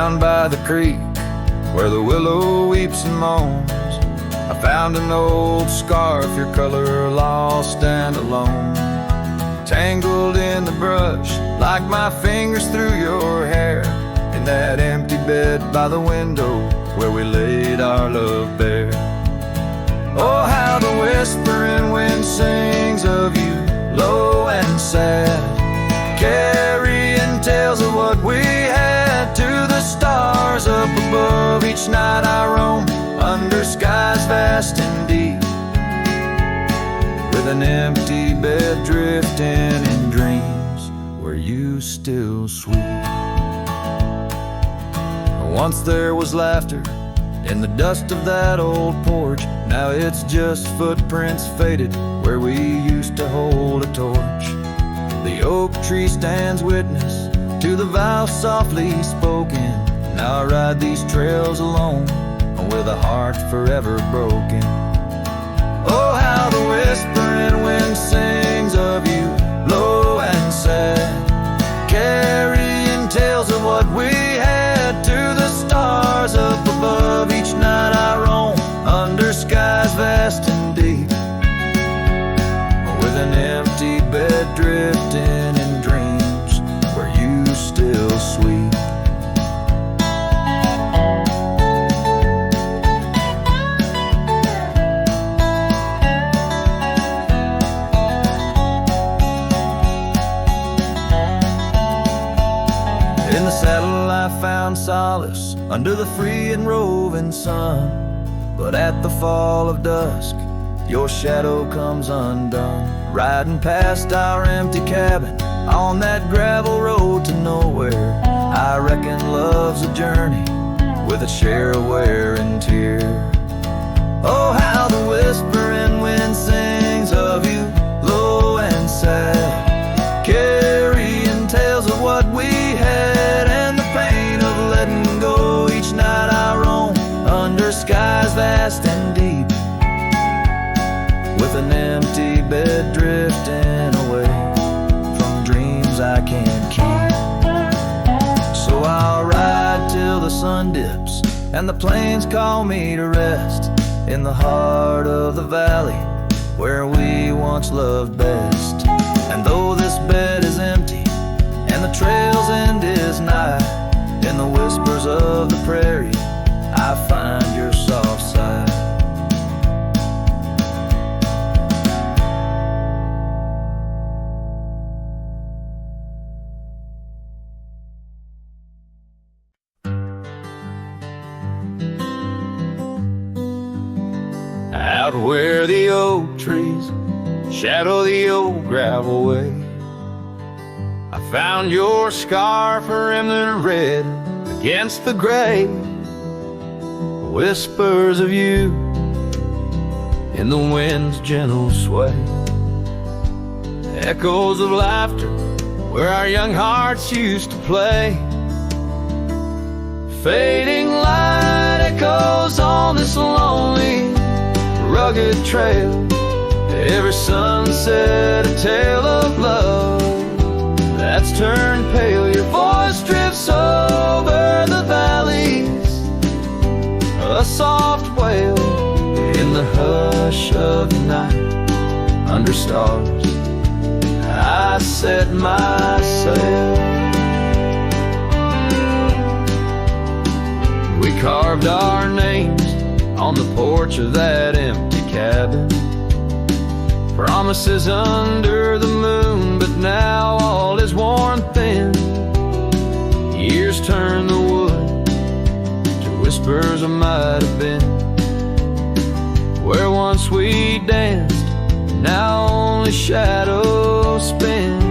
Down by the creek where the willow weeps and moans, I found an old scarf, your color lost and alone, tangled in the brush like my fingers through your hair, in that empty bed by the window where we laid our love bare. Oh, how the whispering wind sings of you, low and sad, carrying tales of what we had to the stars up above. Each night I roam under skies vast and deep, with an empty bed drifting in dreams where you still sweep. Once there was laughter in the dust of that old porch, now it's just footprints faded where we used to hold a torch. The oak tree stands witness to the vow softly spoken. Now I ride these trails alone with a heart forever broken. Oh, how the whispering wind sings of you, low and sad, carrying tales of what we had to the stars up above. Each night I roam under skies vast and deep, with an empty bed drifting in dreams where you still sleep. In the saddle I found solace under the free and roving sun, but at the fall of dusk your shadow comes undone. Riding past our empty cabin on that gravel road to nowhere, I reckon love's a journey with a share of wear and tear. Oh, how the whispering wind sings of you, low and sad, carrying tales of what we had and the pain of letting go. Each night I roam under skies vast and deep, with an empty bed drifting away from dreams I can't keep. So I'll ride till the sun dips and the plains call me to rest, in the heart of the valley where we once loved best. And though this bed is empty and the trail's end is nigh, in the whispers of the prairie I find your soft side. Out where the oak trees shadow the old gravel way, I found your scarf rimmed in red against the gray. Whispers of you in the wind's gentle sway, echoes of laughter where our young hearts used to play. Fading light echoes on this lonely, rugged trail. Every sunset a tale of love that's turned pale. Your voice drifts over the valleys, a soft wail in the hush of the night. Under stars I set my sail. We carved our names on the porch of that empty cabin, promises under the moon, but now all is worn thin. Years turn the wood to whispers of might have been. Where once we danced, now only shadows spin.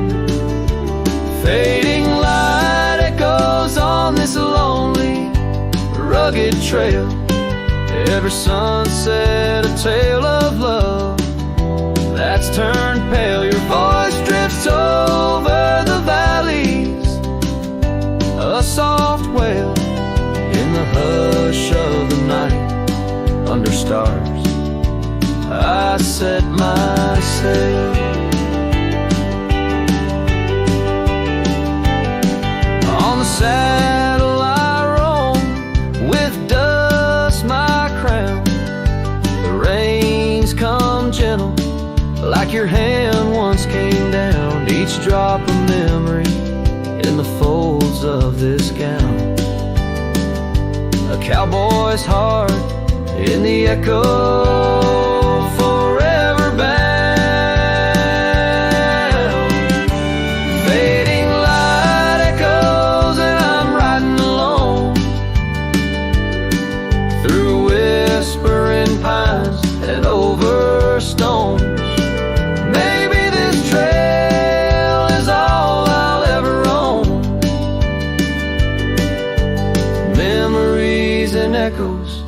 Fading light echoes on this lonely, rugged trail. Every sunset a tale of love that's turned pale. Your voice drifts over the valleys, a soft wail in the hush of the night. Under stars I set my sail. On the saddle I like your hand once came down, each drop of memory in the folds of this gown. A cowboy's heart in the echo, forever bound. Fading light echoes and I'm riding alone through whispering pines and over stones. Maybe this trail is all I'll ever own. Memories and echoes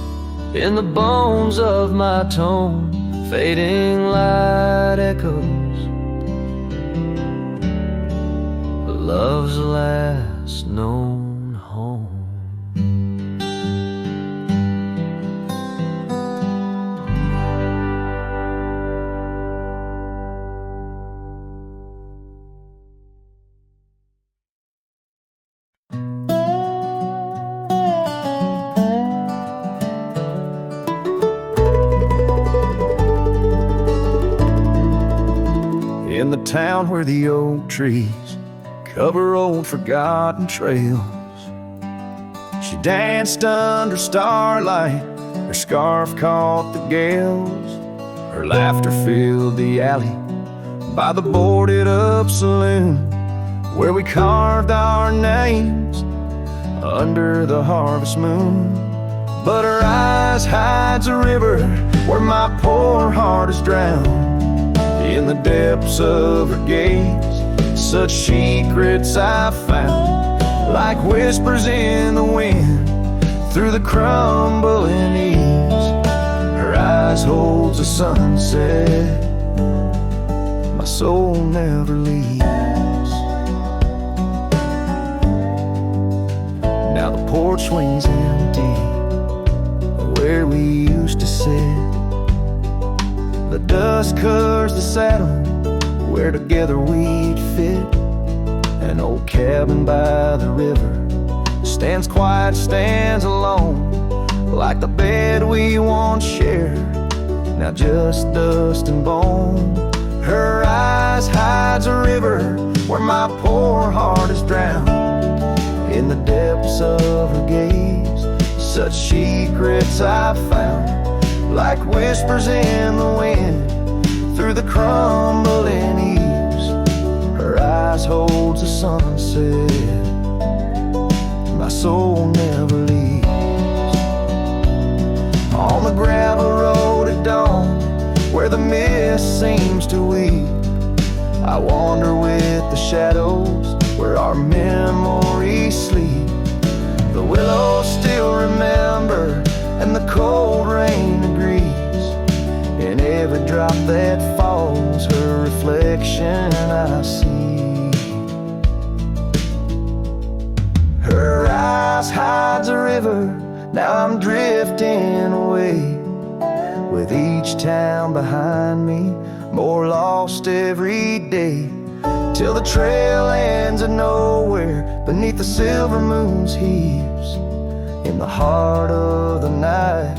in the bones of my tone. Fading light echoes, love's last known home. In the town where the oak trees cover old forgotten trails, she danced under starlight, her scarf caught the gales. Her laughter filled the alley by the boarded up saloon, where we carved our names under the harvest moon. But her eyes hides a river where my poor heart is drowned. In the depths of her gaze, such secrets I found, like whispers in the wind through the crumbling eaves. Her eyes holds a sunset my soul never leaves. Now the porch swings empty where we used to sit. The dust covers the saddle where together we'd fit. An old cabin by the river stands quiet, stands alone, like the bed we once shared, now just dust and bone. Her eyes hides a river where my poor heart is drowned. In the depths of her gaze, such secrets I found, like whispers in the wind through the crumbling eaves. Her eyes holds a sunset my soul never leaves. On the gravel road at dawn, where the mist seems to weep, I wander with the shadows where our memories sleep. The willows still remember and the cold rain agrees. In every drop that falls, her reflection I see. Her eyes hides a river, now I'm drifting away, with each town behind me, more lost every day, till the trail ends at nowhere beneath the silver moon's heaves. In the heart of the night,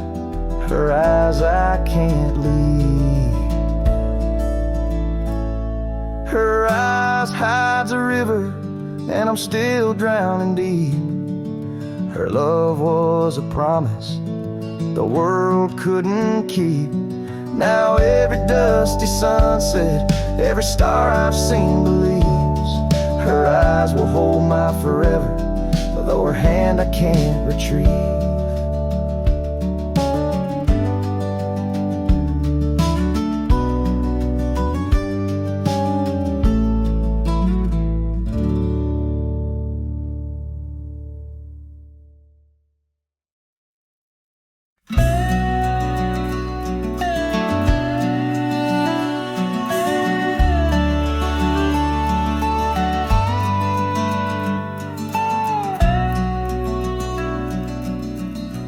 her eyes I can't leave. Her eyes hides a river, and I'm still drowning deep. Her love was a promise the world couldn't keep. Now every dusty sunset, every star I've seen believes her eyes will hold my forever, though her hand I can't retrieve.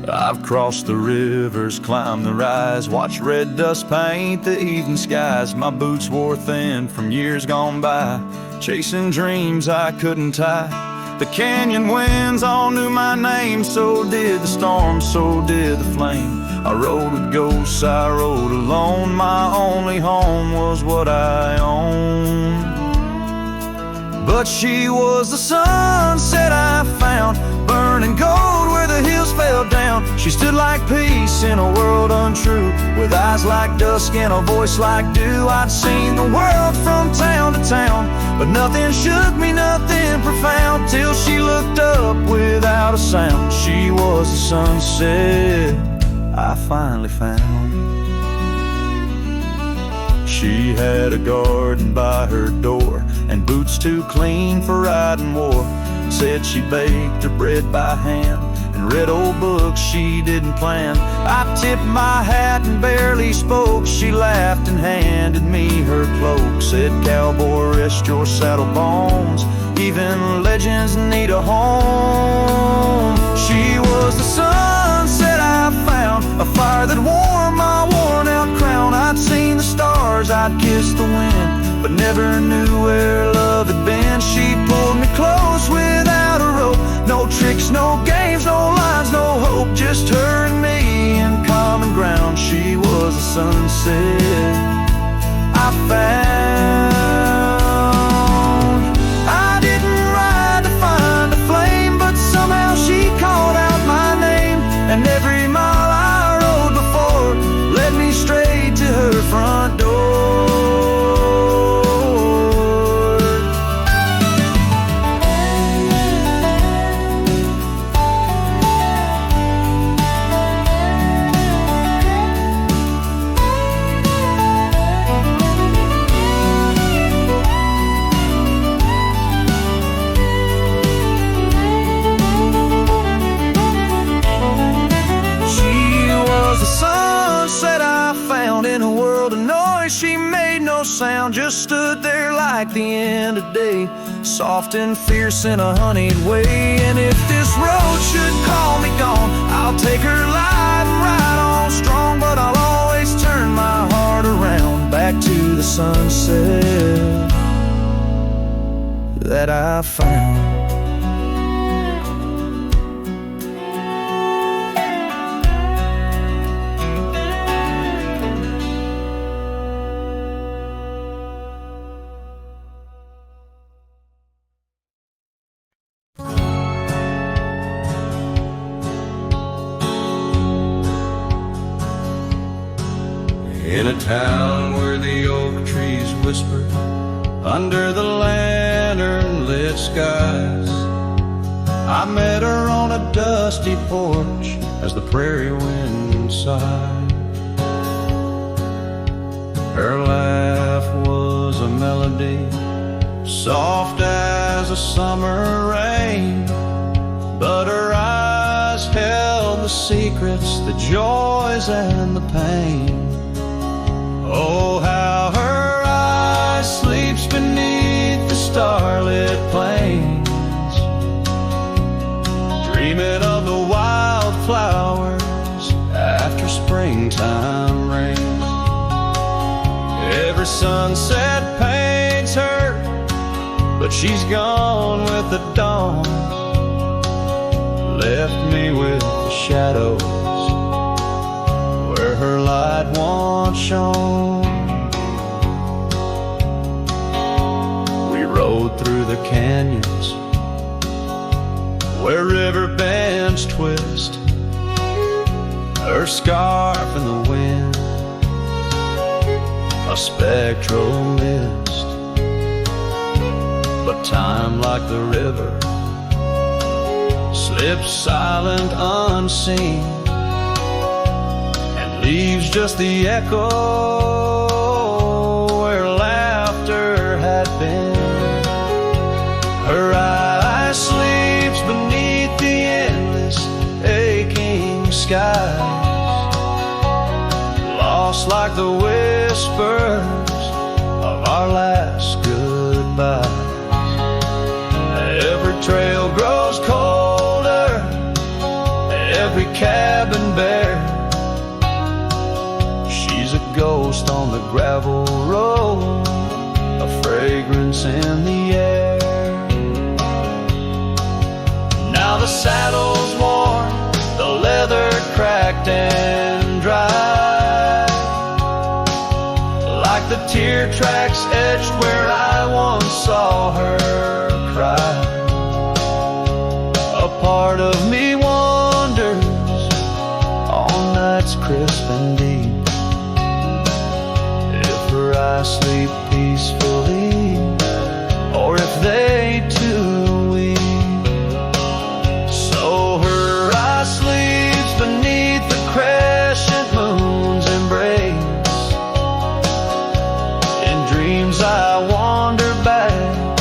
I've crossed the rivers, climbed the rise, watched red dust paint the evening skies. My boots wore thin from years gone by, chasing dreams I couldn't tie. The canyon winds all knew my name, so did the storm, so did the flame. I rode with ghosts, I rode alone. My only home was what I owned. But she was the sunset I found, burning gold where the hills fell down. She stood like peace in a world untrue, with eyes like dusk and a voice like dew. I'd seen the world from town to town, but nothing shook me, nothing profound, till she looked up without a sound. She was the sunset I finally found. She had a garden by her door, and boots too clean for riding war. Said she baked her bread by hand, and read old books she didn't plan. I tipped my hat and barely spoke. She laughed and handed me her cloak. Said, "Cowboy, rest your saddle bones, even legends need a home." She was the sunset I found, a fire that warmed my worn out crown. I'd seen the stars, I'd kissed the wind, but never knew where love had been. She pulled me close without a rope, no tricks, no games, no lines, no hope, just her and me in common ground. She was the sunset I found. I didn't ride to find a flame, but somehow she called out my name, and every mile I rode before led me straight to her front door. She made no sound, just stood there like the end of day, soft and fierce in a honeyed way. And if this road should call me gone, I'll take her light and ride on strong. But I'll always turn my heart around, back to the sunset that I found. In a town where the oak trees whisper under the lantern-lit skies, I met her on a dusty porch as the prairie wind sighed. Her laugh was a melody, soft as a summer rain, but her eyes held the secrets, the joys and the pain. Oh, how her eyes sleeps beneath the starlit plains, dreaming of the wildflowers after springtime rains. Every sunset paints her, but she's gone with the dawn, left me with the shadows where her light once shone. We rode through the canyons where river bends twist, her scarf in the wind, a spectral mist. But time, like the river, slips silent unseen, leaves just the echo where laughter had been. Her eye sleeps beneath the endless aching skies, lost like the whispers of our last goodbyes. Every trail grows colder, every cabin bare, ghost on the gravel road, a fragrance in the air. Now the saddle's worn, the leather cracked and tear tracks etched where I once saw her cry. A part of me wanders on nights crisp and deep if her eyes sleep peacefully, or if they too weep. So her eye sleeps beneath the crescent moon's embrace. In dreams I wander back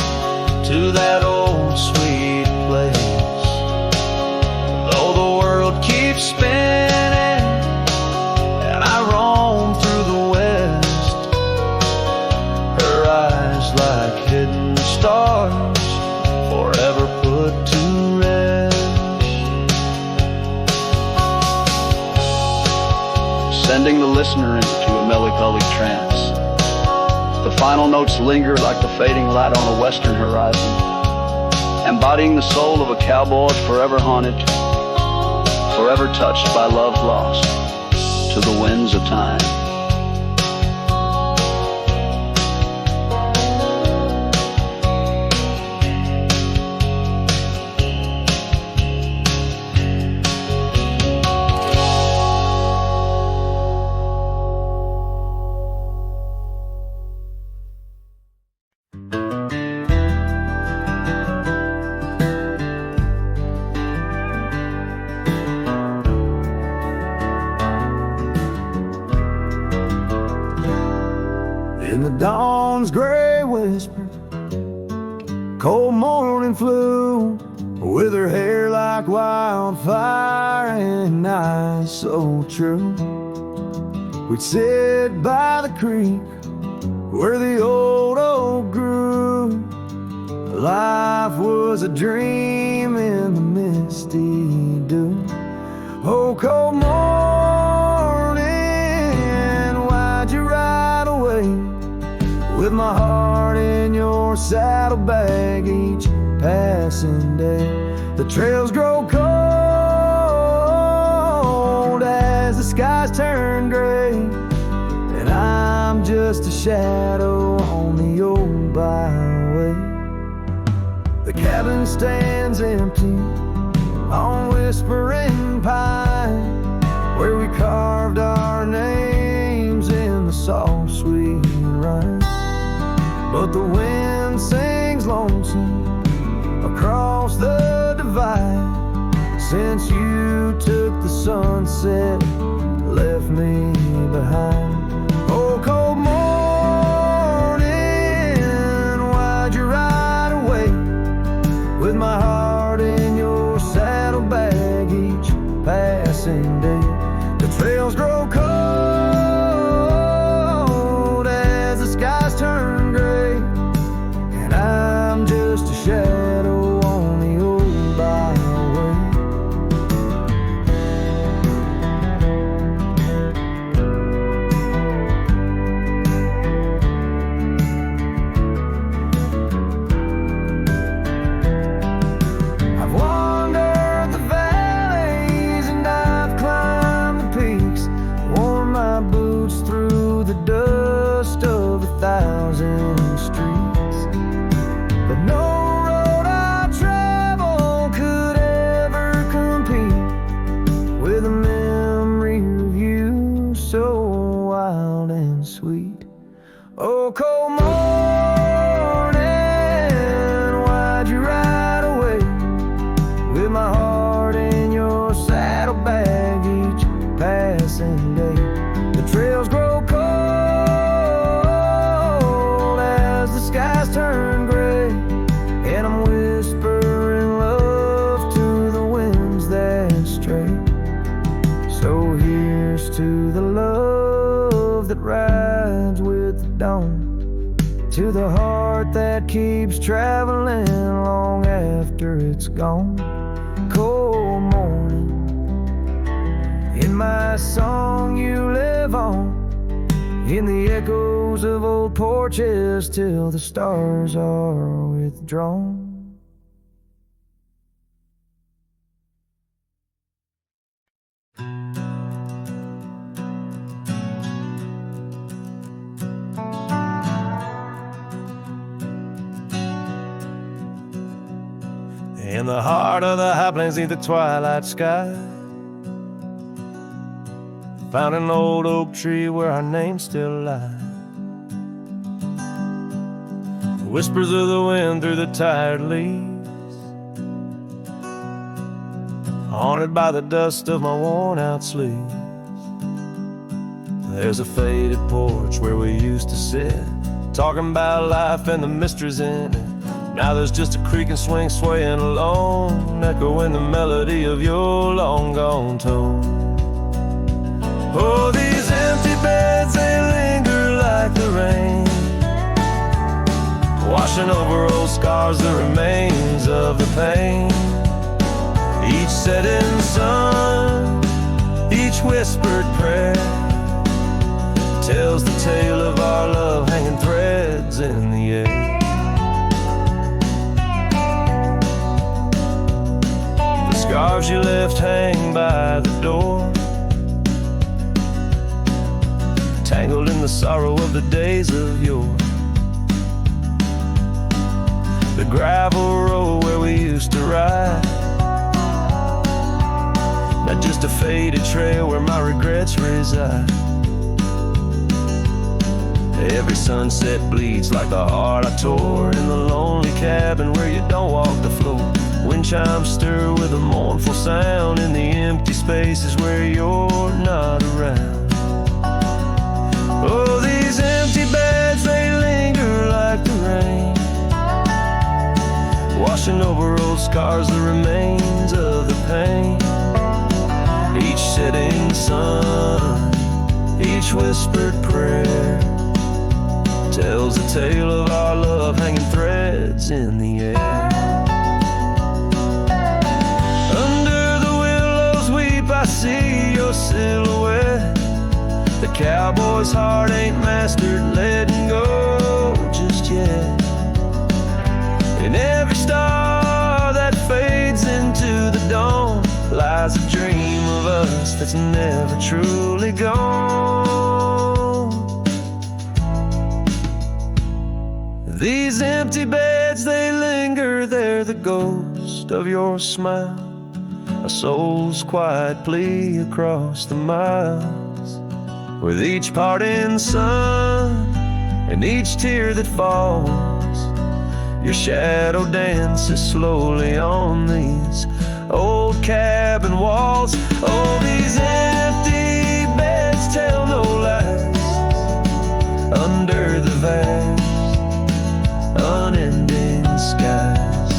to that old sweet place. Though the world keeps spinning and I roam through the west, her eyes like hidden stars forever put to rest. Sending the listener into a melancholy trance. The final notes linger like the fading light on a western horizon, embodying the soul of a cowboy forever haunted, forever touched by love lost to the winds of time. In the dawn's gray whisper, cold morning flew, with her hair like wildfire and eyes so true. We'd sit by the creek where the old oak grew. Life was a dream in the misty dew. Oh, cold morning, why'd you ride away? With my heart in your saddlebag each passing day. The trails grow cold as the skies turn gray, and I'm just a shadow on the old byway. The cabin stands empty on Whispering Pine, where we carved our names in the soft sweet rime. But the wind sings lonesome across the divide since you took the sunset, left me behind. Oh, cold morning, why'd you ride away? With my heart in your saddlebag each passing day. The trails grow cold as the skies turn gray, and I'm just a shadow on the old byway. I've wandered the valleys and I've climbed the peaks, worn my boots through the dust of 1,000 streets, but no road I travel could ever compete with a memory of you so wild and sweet. Oh, cold morning, why'd you ride away? With my heart in your saddlebag each passing day. The trails grow cold as the skies turn gray, and I'm whispering love to the winds that stray. So here's to the love that rides with the dawn, to the heart that keeps traveling long after it's gone. Cold morning, in my song you live on, in the echoes of old porches till the stars are withdrawn. in the heart of the high plains neath the twilight sky. Found an old oak tree where our names still lie. Whispers of the wind through the tired leaves, haunted by the dust of my worn out sleeves. There's a faded porch where we used to sit, talking about life and the mysteries in it. Now there's just a creak and swing swaying alone, echoing the melody of your long gone tone. Oh, these empty beds, they linger like the rain, washing over old scars, the remains of the pain. Each setting sun, each whispered prayer, tells the tale of our love hanging threads in the air. The scarves you left hang by the door, tangled in the sorrow of the days of yore. The gravel road where we used to ride, not just a faded trail where my regrets reside. Every sunset bleeds like the heart I tore in the lonely cabin where you don't walk the floor. Wind chimes stir with a mournful sound in the empty spaces where you're not around. Oh, these empty beds, they linger like the rain, washing over old scars, the remains of the pain. Each setting sun, each whispered prayer, tells the tale of our love hanging threads in the air. Under the willows weep, I see your silhouette. The cowboy's heart ain't mastered letting go just yet. In every star that fades into the dawn lies a dream of us that's never truly gone. These empty beds, they linger, they're the ghost of your smile, a soul's quiet plea across the miles. With each parting sun and each tear that falls, your shadow dances slowly on these old cabin walls. Oh, these empty beds tell no lies under the vast unending skies.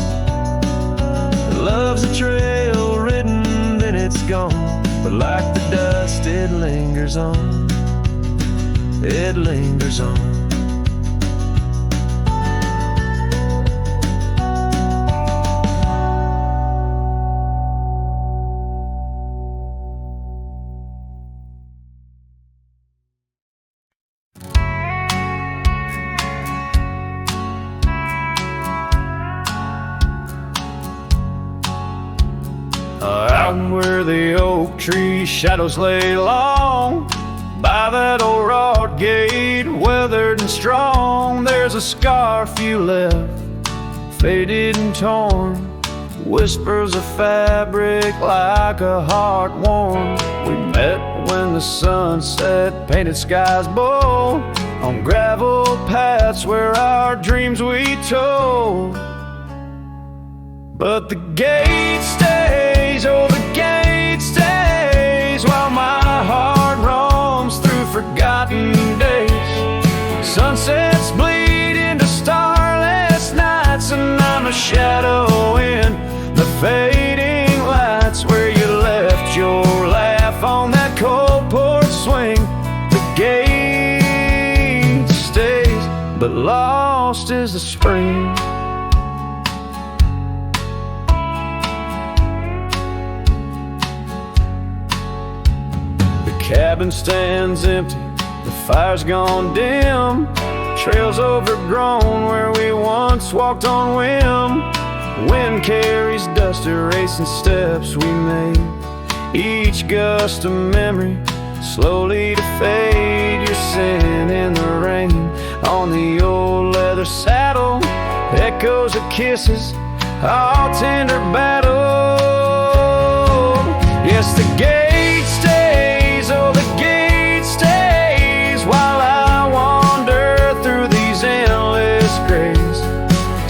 Love's a trail written, then it's gone, but like the dust it lingers on, it lingers on. Out where the oak tree shadows lay long, by that old rod gate, weathered and strong, there's a scarf you left, faded and torn, whispers of fabric like a heart worn. We met when the sunset painted skies bold, on gravel paths where our dreams we told. But the gate stays, oh the gate stays, while my heart roams through forgotten days. Sunsets bleed into starless nights, and I'm a shadow in the fading lights where you left your laugh on that cold porch swing. The gate stays, but lost is the spring. Cabin stands empty, the fire's gone dim, trails overgrown where we once walked on whim. Wind carries dust, erasing steps we made, each gust of memory slowly to fade. Your scent in the rain on the old leather saddle, echoes of kisses all tender battle. Yes, the gate stays, oh, the gate stays, while I wander through these endless graves.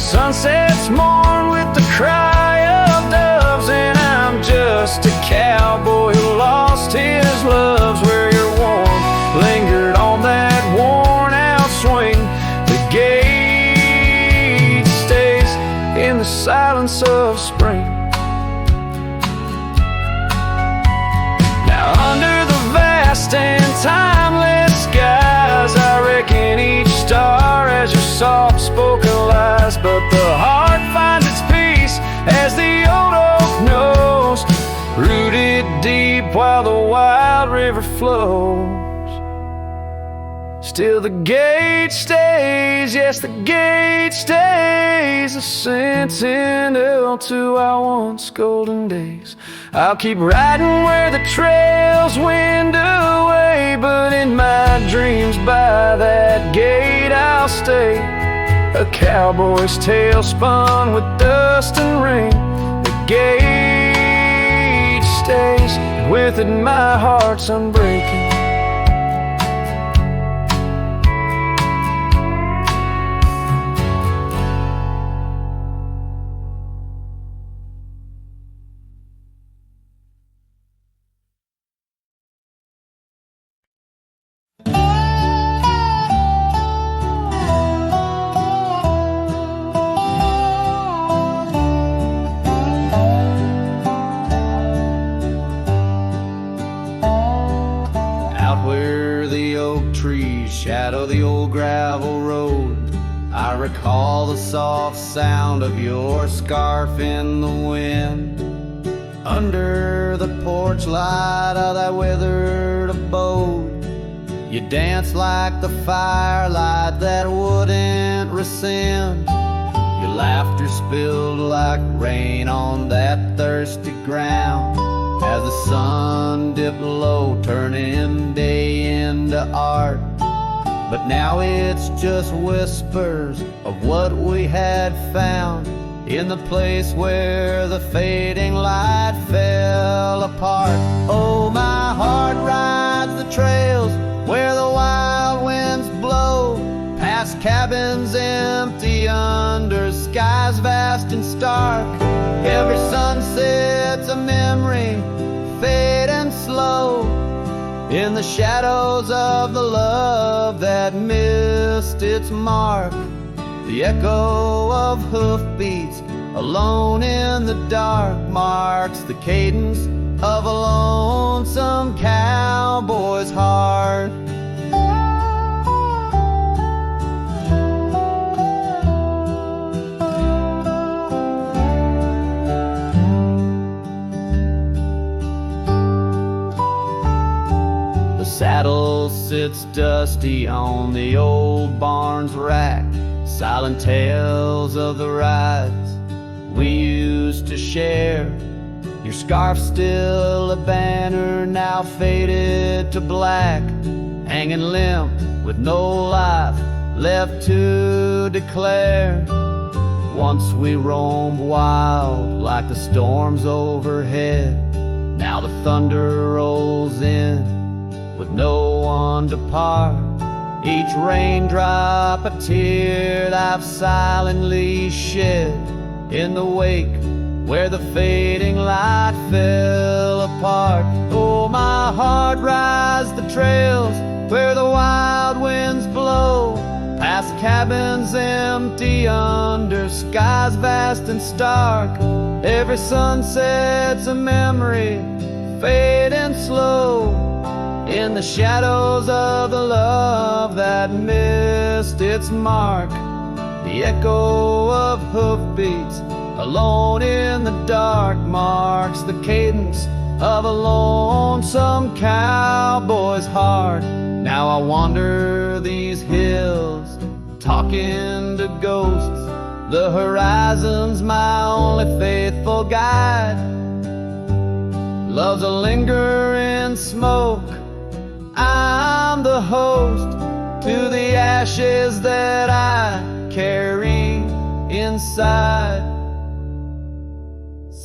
Sunsets mourn with the cry of doves, and I'm just a cowboy who lost his loves. Where your warmth lingered on that worn out swing, the gate stays in the silence of spring. Now under the vast and timeless skies, I reckon each star has your soft-spoken lies, but the heart finds its peace as the old oak knows, rooted deep while the wild river flows. Still the gate stays, yes, the gate stays, a sentinel to our once golden days. I'll keep riding where the trails wind away, but in my dreams by that gate I'll stay. A cowboy's tale spun with dust and rain. The gate stays, and with it my heart's unbreaking. Shadow the old gravel road, I recall the soft sound of your scarf in the wind. Under the porch light of that weathered abode, you danced like the firelight that wouldn't rescind. Your laughter spilled like rain on that thirsty ground as the sun dipped low, turning day into art. But now it's just whispers of what we had found in the place where the fading light fell apart. Oh, my heart rides the trails where the wild winds blow, past cabins empty under skies vast and stark. Every sunset's a memory, fading slow, in the shadows of the love that missed its mark. The echo of hoofbeats alone in the dark marks the cadence of a lonesome cowboy's heart. Saddle sits dusty on the old barn's rack, silent tales of the rides we used to share. Your scarf still a banner, now faded to black, hanging limp with no life left to declare. Once we roamed wild like the storms overhead, now the thunder rolls in with no one to part. Each raindrop a tear I've silently shed in the wake where the fading light fell apart. Oh, my heart rides the trails where the wild winds blow, past cabins empty under skies vast and stark. Every sunset's a memory, fading slow, in the shadows of the love that missed its mark. The echo of hoofbeats alone in the dark marks the cadence of a lonesome cowboy's heart. Now I wander these hills, talking to ghosts. The horizon's my only faithful guide. Love's a lingering smoke, I'm the host to the ashes that I carry inside.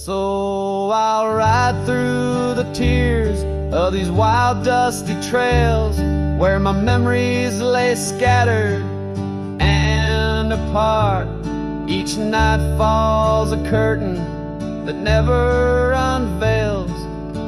So I'll ride through the tears of these wild dusty trails where my memories lay scattered and apart. Each night falls a curtain that never unveils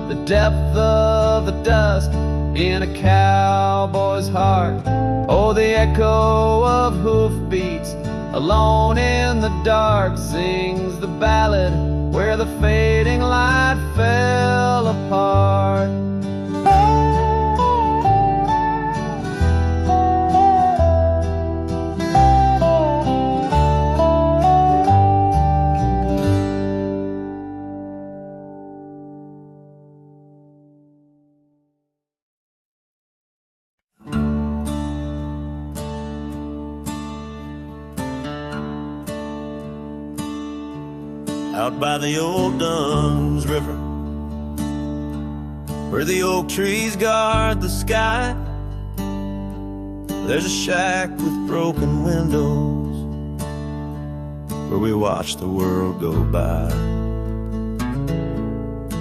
the depth of the dust in a cowboy's heart. Oh, the echo of hoofbeats alone in the dark sings the ballad where the fading light fell apart. Out by the old Dunn's River, where the oak trees guard the sky, there's a shack with broken windows where we watch the world go by.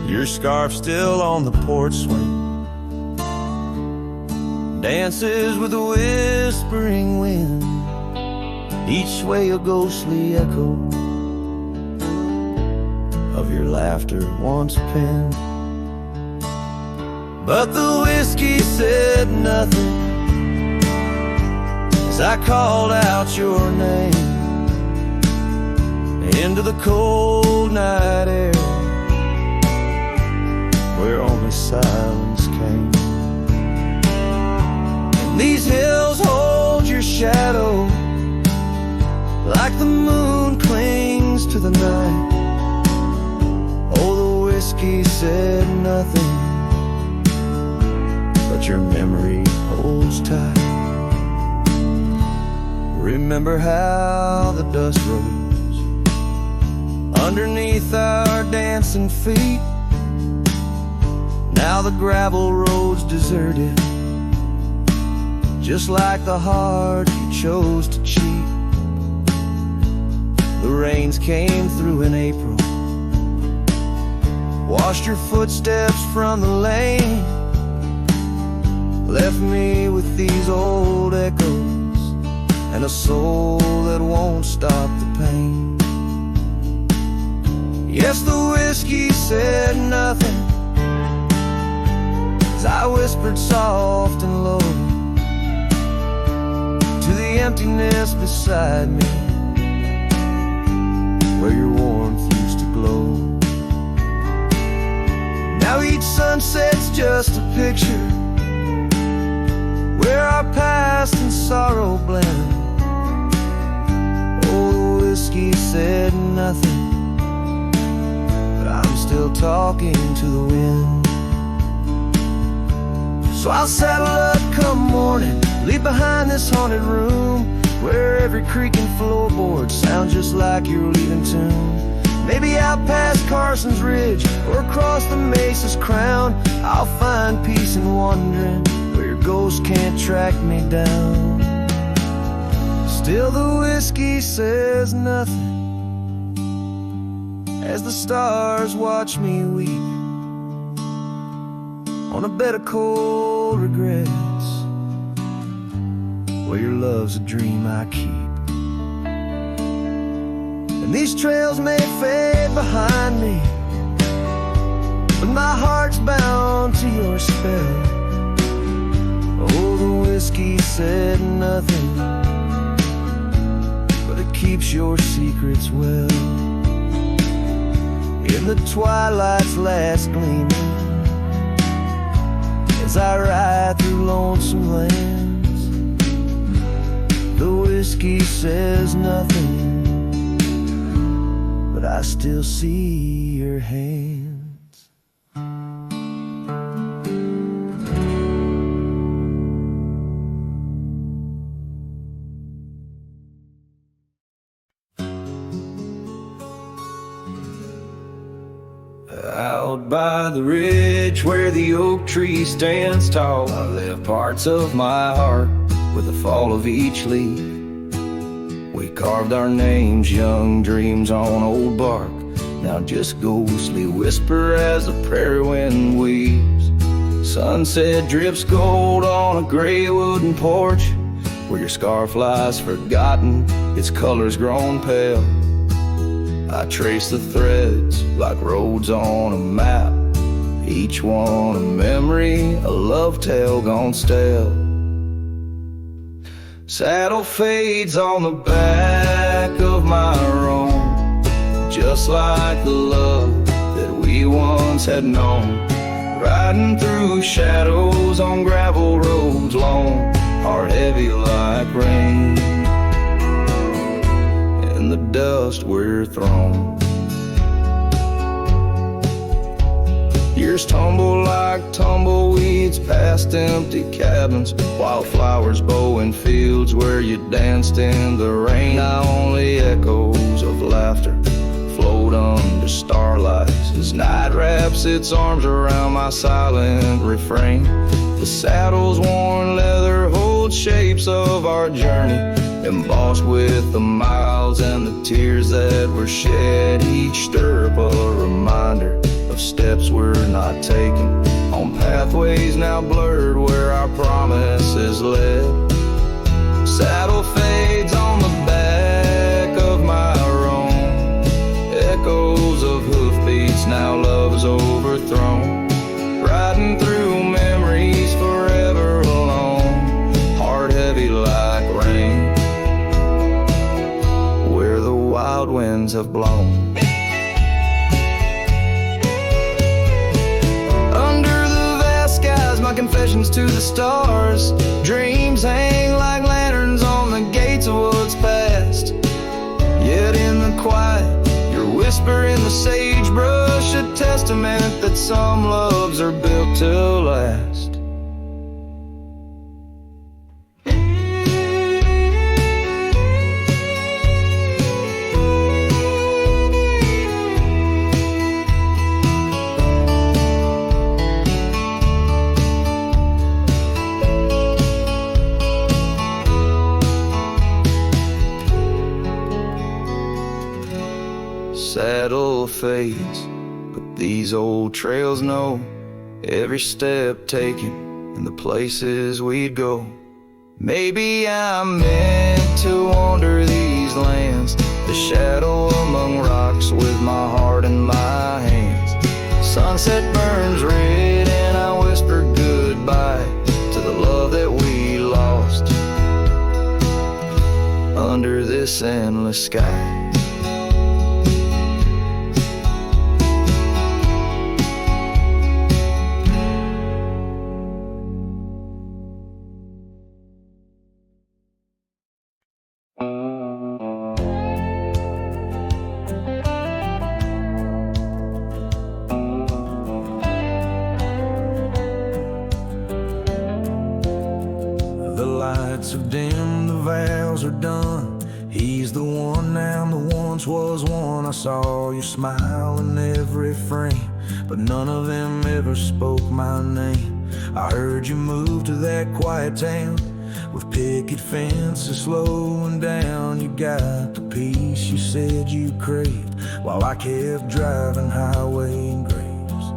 Your scarf still on the porch swing, dances with the whispering wind, each way a ghostly echo of your laughter once penned. But the whiskey said nothing as I called out your name into the cold night air where only silence came. And these hills hold your shadow like the moon clings to the night. Oh, the whiskey said nothing, but your memory holds tight. Remember how the dust rose underneath our dancing feet. Now the gravel road's deserted, just like the heart you chose to cheat. The rains came through in April, washed your footsteps from the lane, left me with these old echoes and a soul that won't stop the pain. Yes, the whiskey said nothing as I whispered soft and low to the emptiness beside me where your warmth used to glow. Now each sunset's just a picture where our past and sorrow blend. Oh, the whiskey said nothing, but I'm still talking to the wind. So I'll saddle up come morning, leave behind this haunted room where every creaking floorboard sounds just like your leaving tune. Maybe out past Carson's Ridge or across the Mesa's crown, I'll find peace in wandering where your ghost can't track me down. Still the whiskey says nothing as the stars watch me weep on a bed of cold regrets where your love's a dream I keep. And these trails may fade behind me, but my heart's bound to your spell. Oh, the whiskey said nothing, but it keeps your secrets well. In the twilight's last gleaming, as I ride through lonesome lands, the whiskey says nothing, but I still see your hands. Out by the ridge where the oak tree stands tall, I left parts of my heart with the fall of each leaf. We carved our names, young dreams on old bark, now just ghostly whisper as the prairie wind weaves. Sunset drips gold on a gray wooden porch, where your scarf lies forgotten, its colors grown pale. I trace the threads like roads on a map, each one a memory, a love tale gone stale. Saddle fades on the back of my roan, just like the love that we once had known. Riding through shadows on gravel roads long, heart heavy like rain. In the dust we're thrown. Years tumble like tumbleweeds past empty cabins, wildflowers bow in fields where you danced in the rain. Now only echoes of laughter float under starlights as night wraps its arms around my silent refrain. The saddle's worn leather holds shapes of our journey, embossed with the miles and the tears that were shed. Each stirrup a reminder of steps we're not taking, on pathways now blurred where our promises led. Saddle fades on the back of my roan, echoes of hoofbeats, now love's overthrown. Riding through memories forever alone, heart heavy like rain, where the wild winds have blown. My confessions to the stars, dreams hang like lanterns on the gates of what's past. Yet in the quiet, your whisper in the sagebrush, a testament that some loves are built to last. Saddle fades, but these old trails know every step taken and the places we'd go. Maybe I'm meant to wander these lands, the shadow among rocks with my heart in my hands. Sunset burns red and I whisper goodbye to the love that we lost under this endless sky. Have dimmed, the vows are done. He's the one now, the once was one. I saw you smile in every frame, but none of them ever spoke my name. I heard you move to that quiet town with picket fences slowing down. You got the peace you said you craved, while I kept driving highway graves.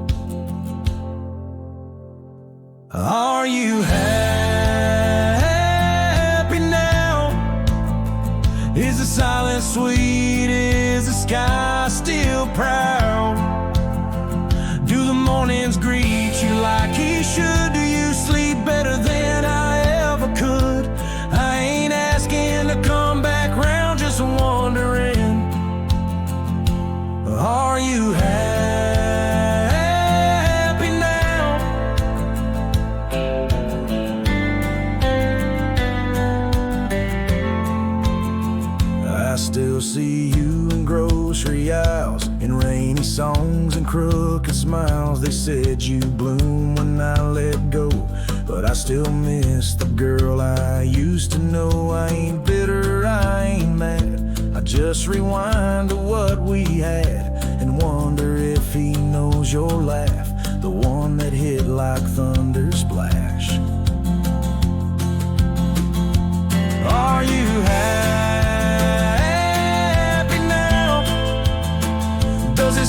Are you happy? Is the silence sweet? Is the sky still proud? Do the mornings greet you like he should? Do you sleep better than I ever could? I ain't asking to come back round, just wondering, are you happy now? I still see you in grocery aisles, in rainy songs and crooked smiles. They said you bloom when I let go, but I still miss the girl I used to know. I ain't bitter, I ain't mad, I just rewind to what we had and wonder if he knows your laugh, the one that hit like thunder splash. Are you happy now? Does it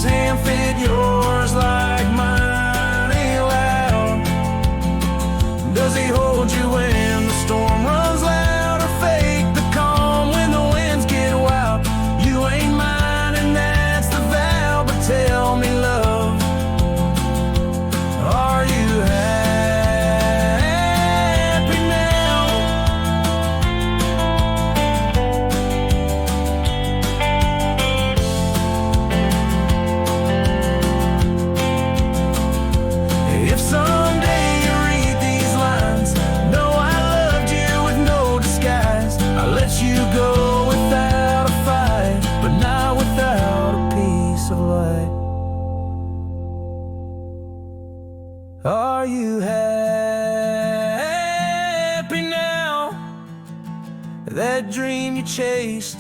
That dream you chased,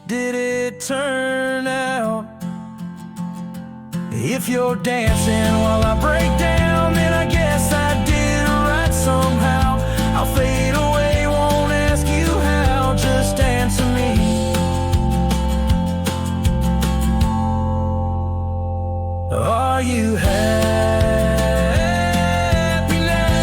did it turn out? If you're dancing while I break down, then I guess I did right somehow. I'll fade away, won't ask you how, just answer me. Are you happy now?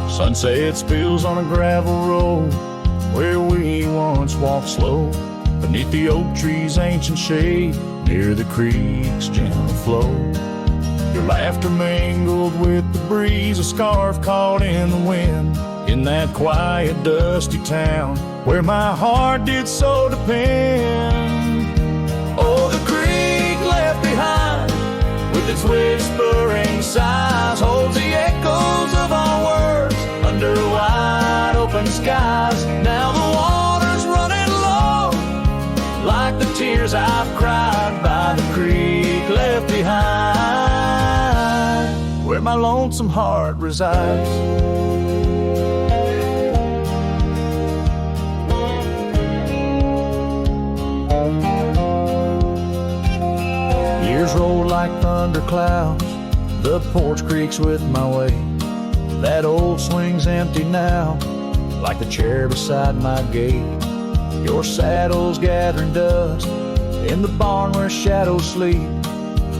Sunset spills on a gravel road where we once walked slow, beneath the oak trees' ancient shade, near the creek's gentle flow. Your laughter mingled with the breeze, a scarf caught in the wind, in that quiet, dusty town where my heart did so depend. Oh, the creek left behind, with its whispering sighs, holds the echoes of our words under wide open skies. Now the water's running low, like the tears I've cried by the creek left behind, where my lonesome heart resides. Years roll like thunderclouds, the porch creaks with my way. That old swing's empty now, like the chair beside my gate. Your saddle's gathering dust in the barn where shadows sleep.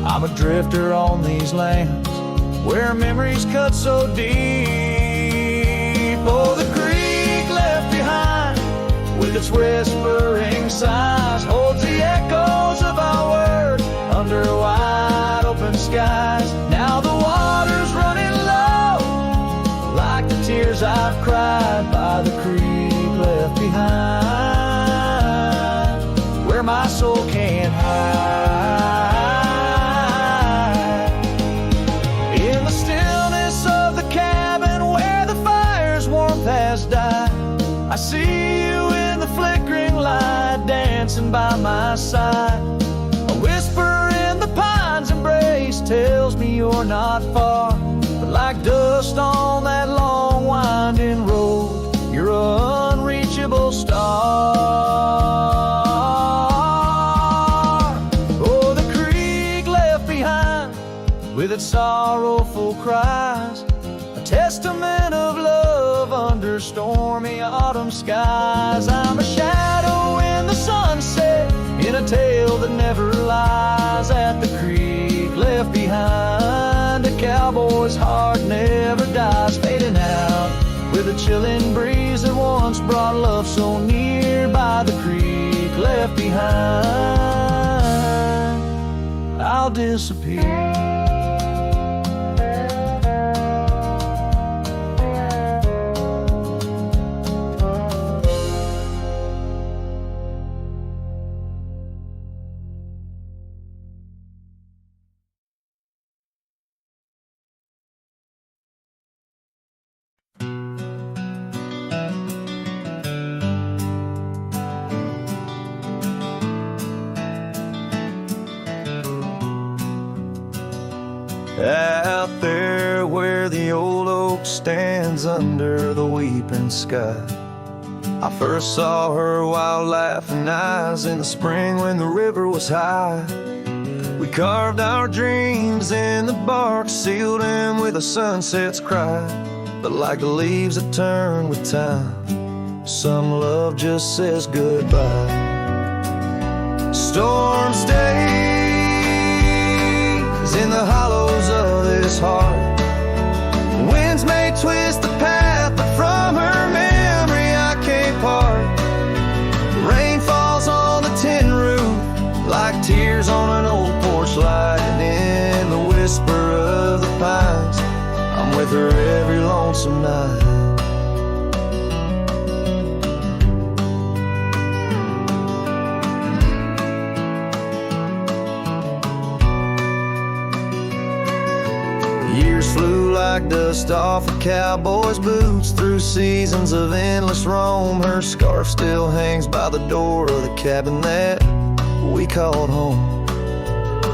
I'm a drifter on these lands where memories cut so deep. Oh, the creek left behind, with its whispering sighs, holds the echoes of our words under wide open skies. Now the water's running low, like the tears I've cried by the creek left behind, where my soul can't hide. In the stillness of the cabin where the fire's warmth has died, I see you in the flickering light, dancing by my side. A whisper in the pine's embrace tells me you're not far, but like dust on that long winding road, you're an unreachable star. Oh, the creek left behind, with its sorrowful cries, a testament of love under stormy autumn skies. I'm a shadow in the sunset, in a tale that never lies, at the creek left behind. A cowboy's heart never dies, fading out with a chilling breeze that once brought love so near. By the creek left behind, I'll disappear. Out there where the old oak stands under the weeping sky, I first saw her wild laughing eyes in the spring when the river was high. We carved our dreams in the bark, sealed them with a sunset's cry. But like the leaves that turn with time, some love just says goodbye. Storms days in the hollows of this heart, winds may twist the path, but from her memory I can't part. Rain falls on the tin roof like tears on an old porch light, and in the whisper of the pines I'm with her every lonesome night. dust off a cowboy's boots. Through seasons of endless roam, her scarf still hangs by the door of the cabin that we called home.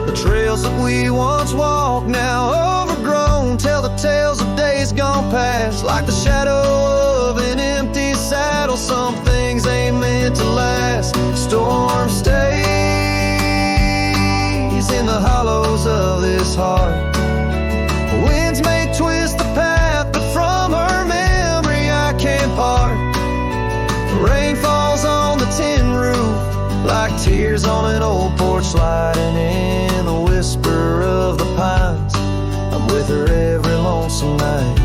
The trails that we once walked, now overgrown, tell the tales of days gone past. Like the shadow of an empty saddle, some things ain't meant to last. Storm stays in the hollows of this heart. Winds may twist the path, but from her memory I can't part. Rain falls on the tin roof like tears on an old porch light, and in the whisper of the pines I'm with her every lonesome night.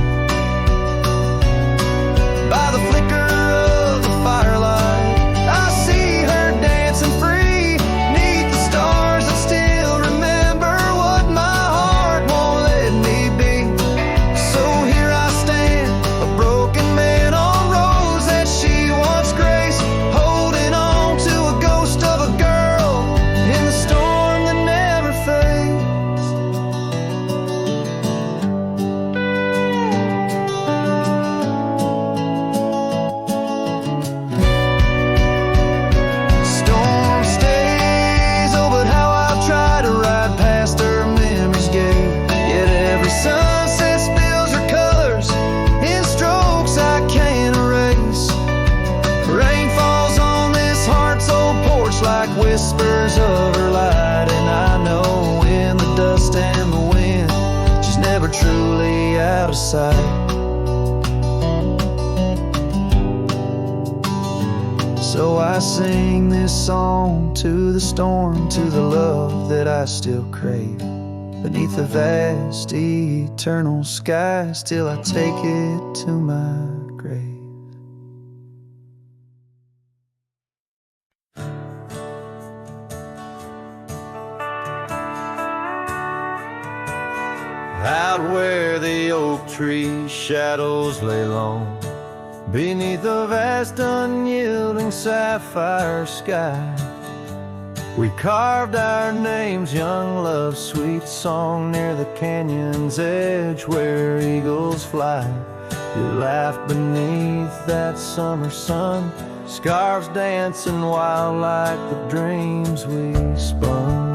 By the flicker of the firelight I see her dancing free, 'neath the stars that still remember what my heart won't let me be. So here I stand, a broken man on roads that she once graced, holding on to a ghost of a girl in the storm that never fades. Storm stays, oh, but how I've tried to ride past her memory's gate. Yet every sunset spills her colors in strokes I can't erase. Rain falls on this heart's old porch like whispers of her light, and I know in the dust and the wind she's never truly out of sight. So I sing this song to the storm, to the love that I still crave. Beneath the vast eternal skies, till I take it to my grave. Out where the oak tree shadows lay long, beneath the vast unyielding sapphire sky, we carved our names, young love's sweet song, near the canyon's edge where eagles fly. You laughed beneath that summer sun, scarves dancing wild like the dreams we spun.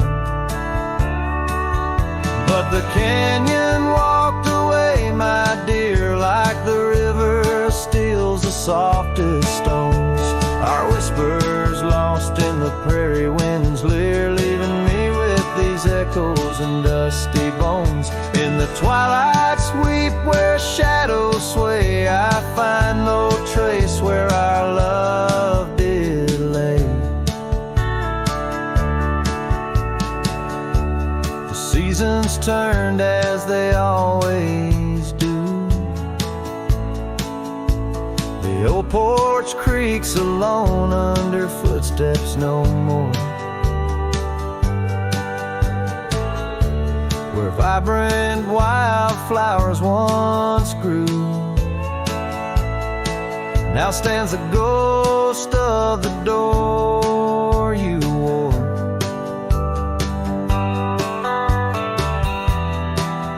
But the canyon walked away, my dear, like the river steals the softest stones. Our whispers lost in the prairie wind's leer, leaving me with these echoes and dusty bones. In the twilight sweep where shadows sway, I find no trace where our love did lay. The seasons turned as they always do. The old porch creaks alone under footsteps no more, where vibrant wildflowers once grew. Now stands the ghost of the door you wore.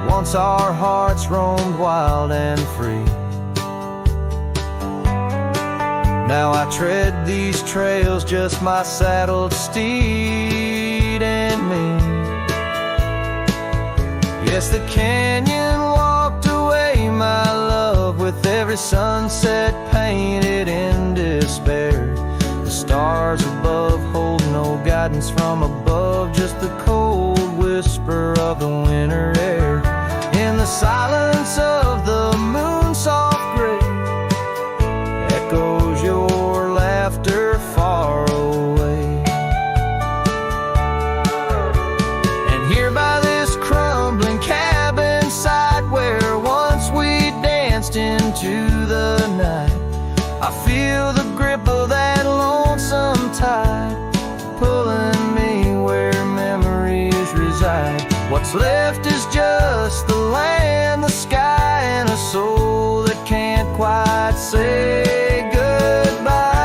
Once our hearts roamed wild and free. Now I tread these trails, just my saddled steed and me. Yes, the canyon walked away, my love, with every sunset painted in despair. The stars above hold no guidance from above, just the cold whisper of the winter air. In the silence of the moon's soft gray, echoes your laughter far away. And here by this crumbling cabin site where once we danced into the night, I feel the grip of that lonesome tide pulling me where memories reside. What's left is just the land, the sky, and a soul that can't quite say goodbye.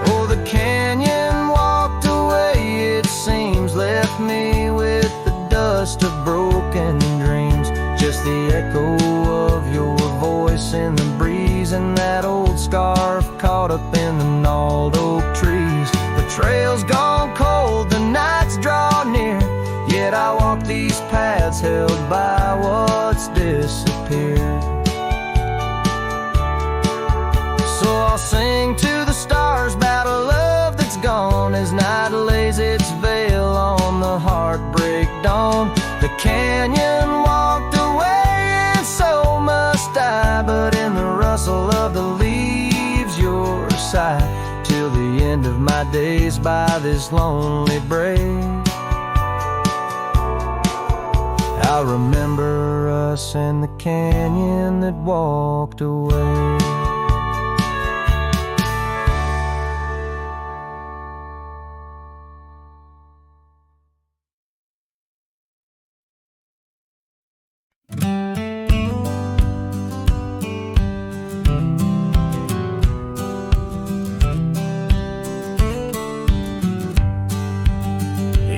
Oh, the canyon walked away, it seemed just the echo of your voice in the breeze, and that old scarf caught up in the gnarled oak trees. The trail's gone cold, the nights draw near, yet I walk these paths held by what's disappeared. So I'll sing to the stars about a love that's gone, as night lays its veil on the heartbreak dawn. The canyon walked away and so must I, but in the rustle of the leaves your sight, till the end of my days by this lonely break. I remember us and the canyon that walked away.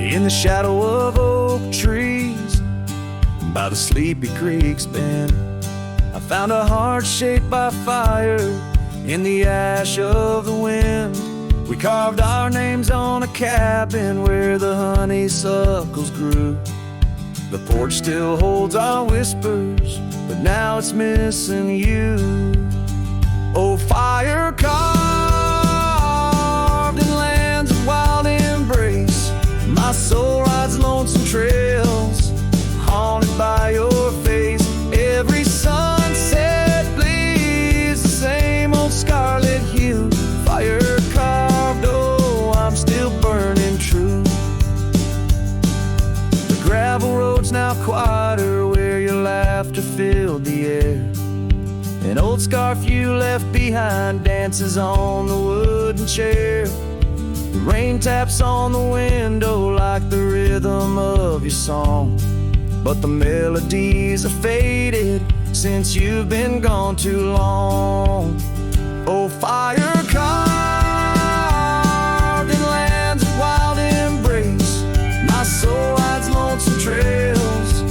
In the shadow of oak trees by the sleepy creek's bend, I found a heart shaped by fire in the ash of the wind. We carved our names on a cabin where the honeysuckles grew. The porch still holds our whispers, but now it's missing you. Oh, fire carved in lands of wild embrace, my soul rides lonesome trails, haunted by your face. Every sunset bleeds the same old scarlet hue. Fire carved, oh, I'm still burning true. The gravel road's now quieter where your laughter filled the air. An old scarf you left behind dances on the wooden chair. The rain taps on the window like the rhythm of your song, but the melodies are faded since you've been gone too long. Oh, fire carved in lands of wild embrace, my soul rides lonesome trails,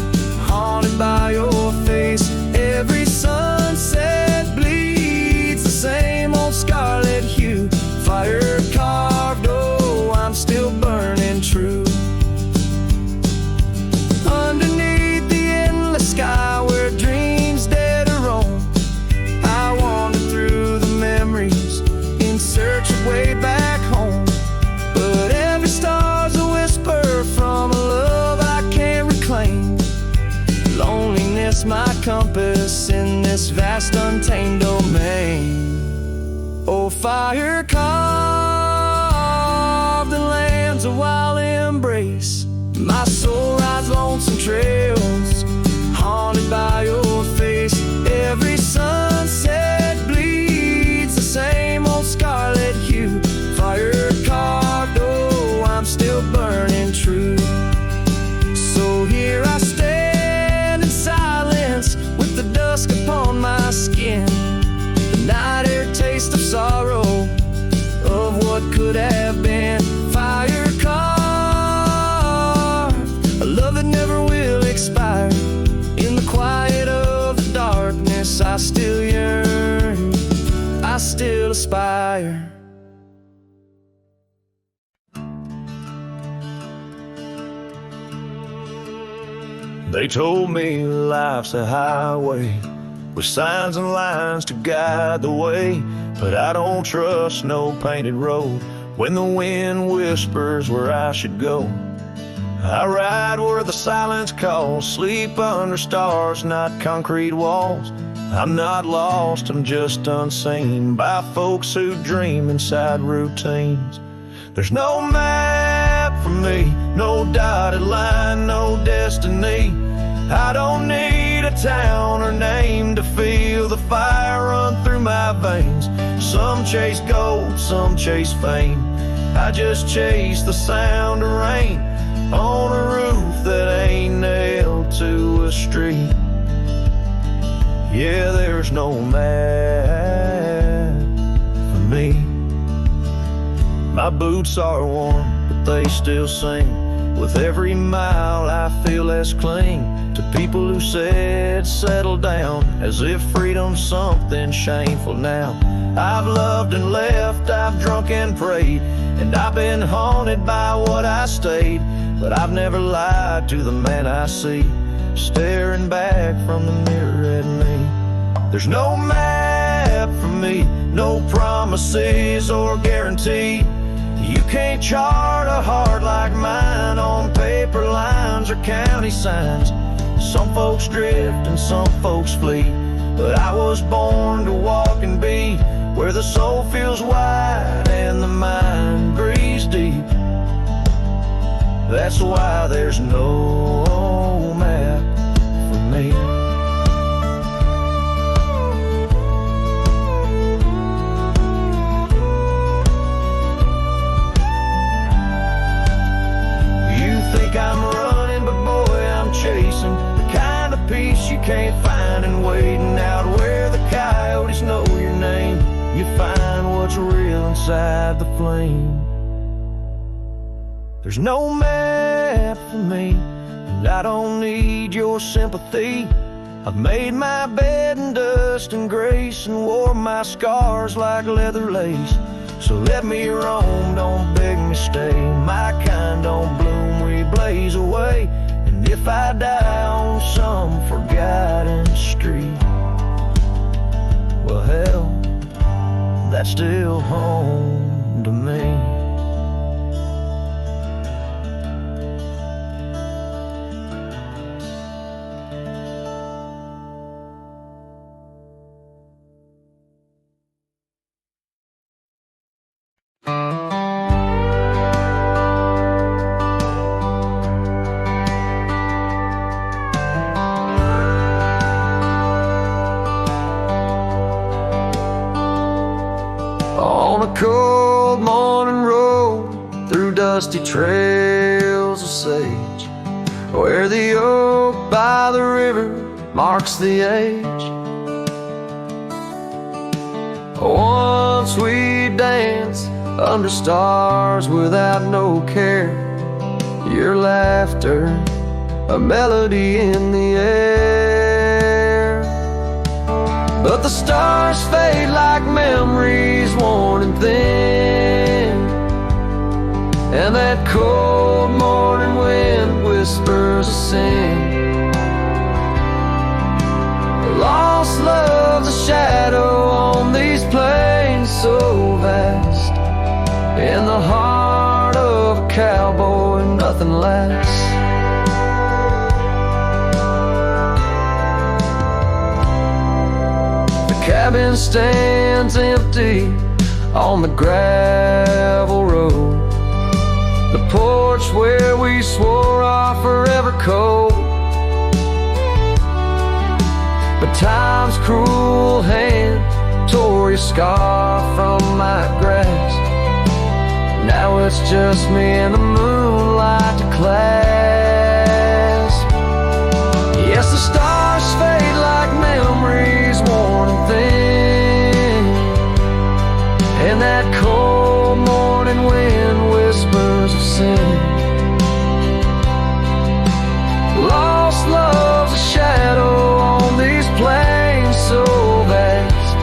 haunted by your face. Every sunset bleeds the same old scarlet hue. Fire carved, oh, I'm still burning true. Underneath the endless sky where dreams dare to roam, I wander through the memories in search of way back home. But every star's a whisper from a love I can't reclaim. Loneliness my compass in this vast untamed domain. Oh, fire carved in lands of wild embrace, my soul rides lonesome trails, haunted by your face. Every sunset bleeds the same old scarlet hue. Fire carved, oh, I'm still burning true. So here I stand in silence with the dusk upon my skin, the night air taste of sorrow of what could have been. Fire carved, a love that never will expire. In the quiet of the darkness I still yearn, I still aspire. They told me life's a highway with signs and lines to guide the way, but I don't trust no painted road when the wind whispers where I should go. I ride where the silence calls, sleep under stars, not concrete walls. I'm not lost, I'm just unseen by folks who dream inside routines. There's no map for me, no dotted line, no destiny. I don't need a town or name to feel the fire run through my veins. Some chase gold, some chase fame. I just chase the sound of rain on a roof that ain't nailed to a street. Yeah, there's no map for me. My boots are worn, but they still sing. With every mile I feel less clean, to people who said settle down, as if freedom's something shameful now. I've loved and left, I've drunk and prayed, and I've been haunted by what I stayed. But I've never lied to the man I see, staring back from the mirror at me. There's no map for me, no promises or guarantee. You can't chart a heart like mine on paper lines or county signs. Some folks drift and some folks flee, but I was born to walk and be where the soul feels wide and the mind breathes deep. That's why there's no map for me. You think I'm running, but boy, I'm chasing the kind of peace you can't find and waiting out where the coyotes know your name. You find what's real inside the flame. There's no map for me, and I don't need your sympathy. I've made my bed in dust and grace and wore my scars like leather lace. So let me roam, don't beg me stay. My kind don't bloom, we blaze away. And if I die on some forgotten street, well hell, that's still home to me. Cold morning road through dusty trails of sage, where the oak by the river marks the age. Once we danced under stars without no care, your laughter a melody in the air. But the stars fade like memories worn and thin, and that cold morning wind whispers a sin. Lost love's a shadow on these plains so vast. In the heart of a cowboy, nothing lasts. Cabin stands empty on the gravel road, the porch where we swore our forever code. But time's cruel hand tore your scar from my grasp. Now it's just me and the moonlight to clasp. Yes, the stars fade like memories worn and thin, and that cold morning wind whispers of sin. Lost love's a shadow on these plains so vast.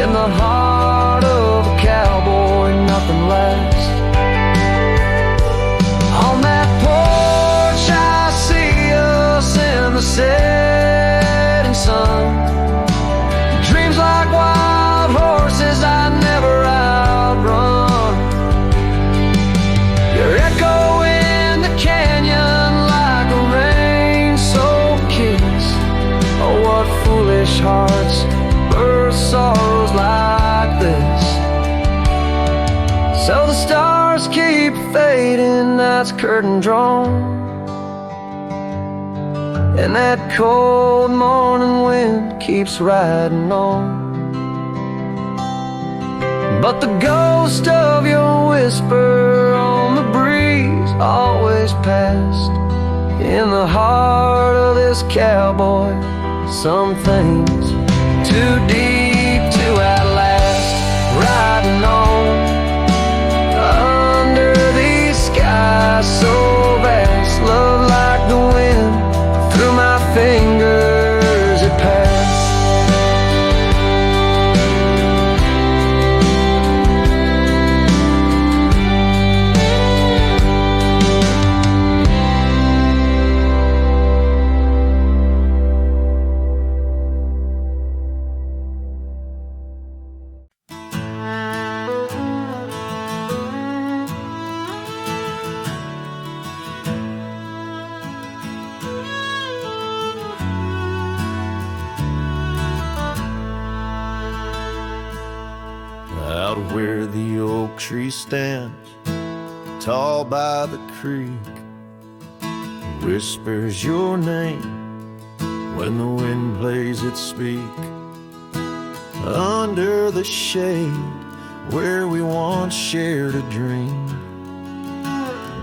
In the heart of a cowboy, nothing lasts. On that porch I see us in the setting sun. Dreams like wild horses I never outrun. Your echo in the canyon like a rain-soaked kiss. Oh, what foolish hearts birth sorrows like this. So the stars keep fading, night's curtain drawn, and that cold morning wind keeps riding on. But the ghost of your whisper on the breeze always passed. In the heart of this cowboy, some things too deep to outlast. Riding on under these skies so vast, love like the wind through where the oak tree stands, tall by the creek, whispers your name when the wind plays it speak. Under the shade where we once shared a dream,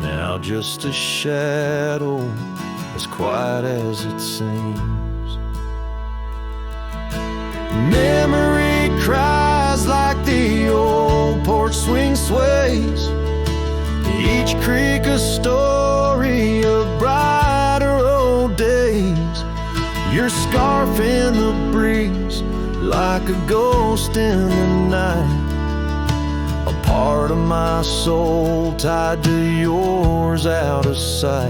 now just a shadow as quiet as it seems. Memory cries like the old porch swing sways, each creak a story of brighter old days. Your scarf in the breeze like a ghost in the night, a part of my soul tied to yours out of sight.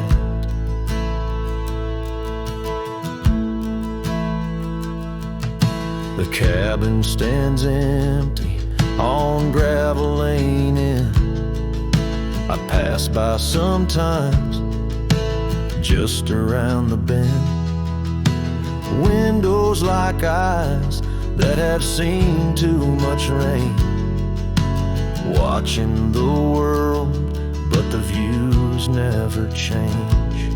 The cabin stands empty on gravel lane in. I pass by sometimes just around the bend. Windows like eyes that have seen too much rain, watching the world, but the views never change.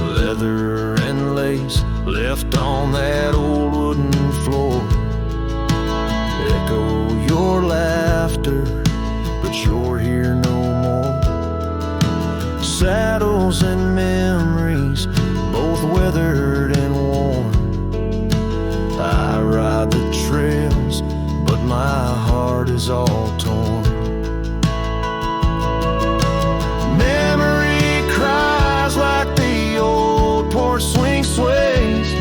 Leather and lace left on that old wooden floor echo your laughter, but you're here no more. Saddles and memories, both weathered and worn. I ride the trails, but my heart is all torn. Memory cries like the old porch swing sways,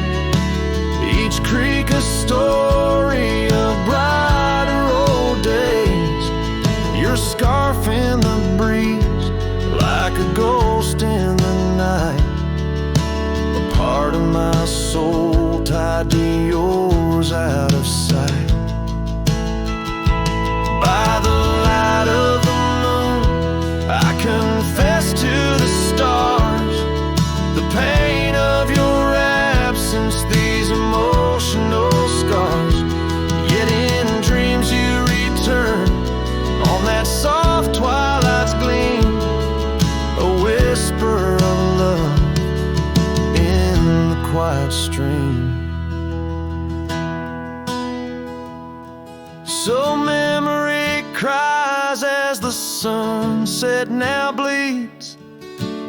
each creak a story of brighter old days. Your scarf in the breeze like a ghost in the night, a part of my soul tied to yours out of sight. By the light of the moon, I confess to the stars the pain of your absence, these emotional scars. Yet in dreams you return on that soft twilight's gleam, a whisper of love in the quiet stream. So memory cries as the sunset now bleeds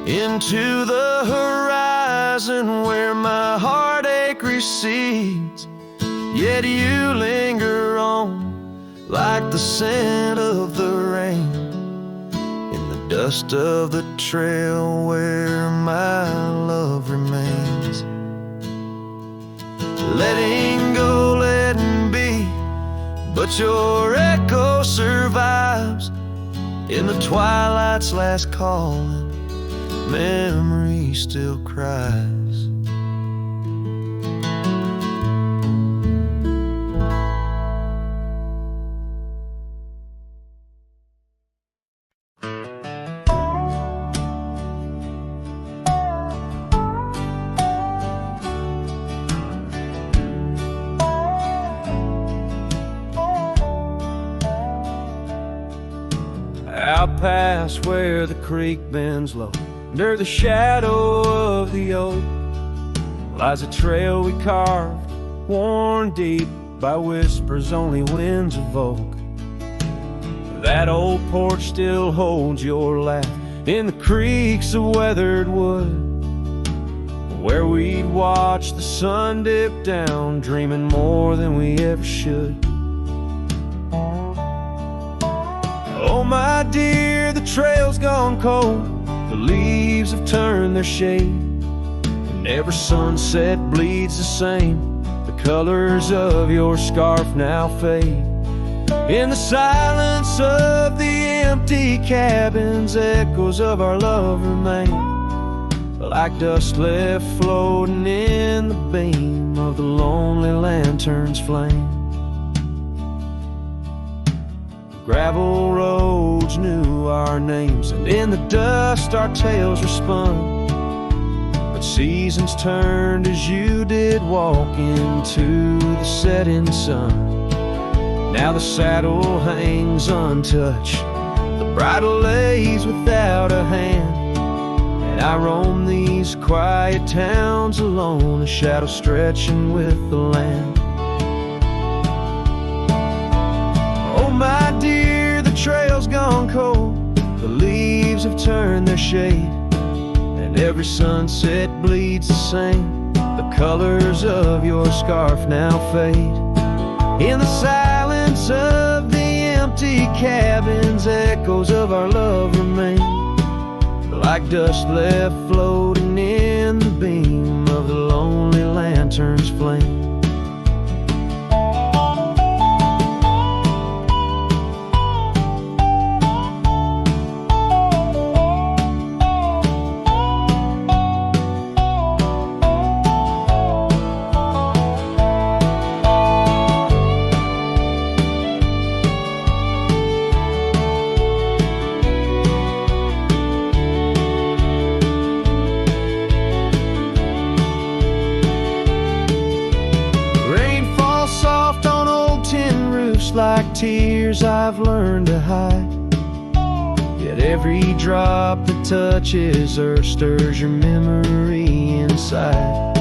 into the horizon where my heartache recedes. Yet you linger on like the scent of the rain in the dust of the trail where my love remains. Letting go, letting be, but your echo survives in the twilight's last calling. Memory still cries. Out past where the creek bends low, under the shadow of the oak, lies a trail we carved, worn deep by whispers only winds evoke. That old porch still holds your laugh in the creaks of weathered wood, where we'd watch the sun dip down, dreaming more than we ever should. Oh my dear, the trail's gone cold, the leaves have turned their shade, and every sunset bleeds the same. The colors of your scarf now fade. In the silence of the empty cabins, echoes of our love remain, like dust left floating in the beam of the lonely lantern's flame. Gravel roads knew our names, and in the dust our tales were spun. But seasons turned as you did walk into the setting sun. Now the saddle hangs untouched, the bridle lays without a hand, and I roam these quiet towns alone, a shadow stretching with the land. Oh my dear, the trail's gone cold, the leaves have turned their shade, and every sunset bleeds the same. The colors of your scarf now fade. In the silence of the empty cabins, echoes of our love remain, like dust left floating in the beam of the lonely lantern's flame. Like tears I've learned to hide, yet every drop that touches earth stirs your memory inside.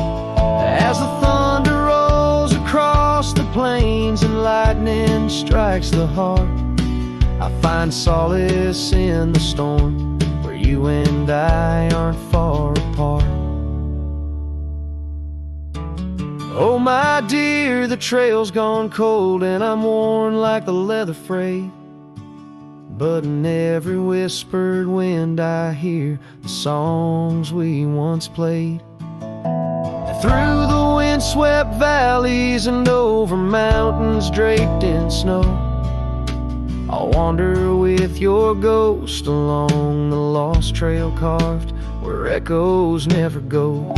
As the thunder rolls across the plains and lightning strikes the heart, I find solace in the storm, where you and I aren't far apart. Oh my dear, the trail's gone cold and I'm worn like the leather freight, but in every whispered wind I hear the songs we once played. Through the windswept valleys and over mountains draped in snow, I'll wander with your ghost along the lost trail carved where echoes never go.